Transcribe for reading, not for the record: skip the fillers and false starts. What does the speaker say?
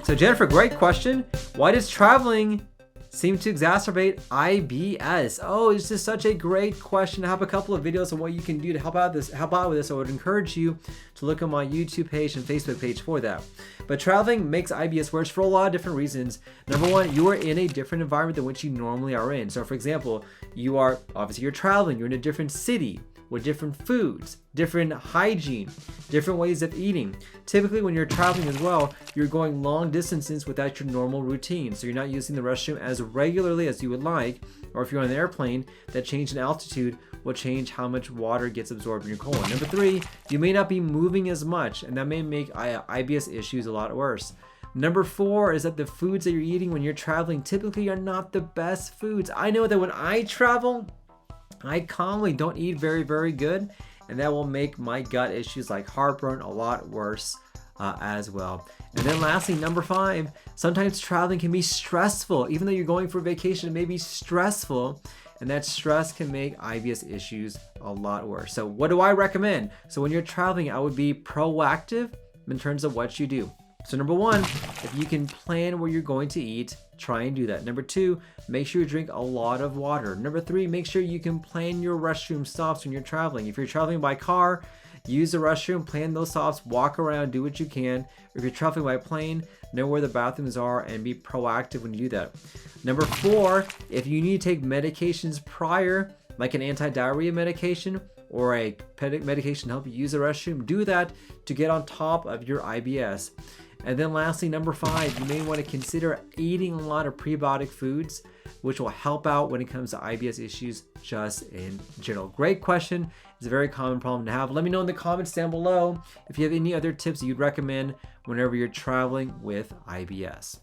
So Jennifer, great question. Why does traveling seem to exacerbate IBS? Oh, it's just such a great question. I have a couple of videos on what you can do to help out with this. I would encourage you to look on my YouTube page and Facebook page for that. But traveling makes IBS worse for a lot of different reasons. Number one, you are in a different environment than which you normally are in. So for example, you're traveling, you're in a different city with different foods, different hygiene, different ways of eating. Typically when you're traveling as well, you're going long distances without your normal routine. So you're not using the restroom as regularly as you would like, or if you're on an airplane, that change in altitude will change how much water gets absorbed in your colon. Number three, you may not be moving as much, and that may make IBS issues a lot worse. Number four is that the foods that you're eating when you're traveling typically are not the best foods. I know that when I travel, I commonly don't eat very, very good, and that will make my gut issues like heartburn a lot worse as well. And then lastly, number five, sometimes traveling can be stressful. Even though you're going for vacation, it may be stressful, and that stress can make IBS issues a lot worse. So what do I recommend? So when you're traveling, I would be proactive in terms of what you do. So number one, if you can plan where you're going to eat, try and do that. Number two, make sure you drink a lot of water. Number three, make sure you can plan your restroom stops when you're traveling. If you're traveling by car, use the restroom, plan those stops, walk around, do what you can. If you're traveling by plane, know where the bathrooms are and be proactive when you do that. Number four, if you need to take medications prior, like an anti-diarrhea medication or a medication to help you use the restroom, do that to get on top of your IBS. And then lastly, number five, you may want to consider eating a lot of prebiotic foods, which will help out when it comes to IBS issues just in general. Great question. It's a very common problem to have. Let me know in the comments down below if you have any other tips that you'd recommend whenever you're traveling with IBS.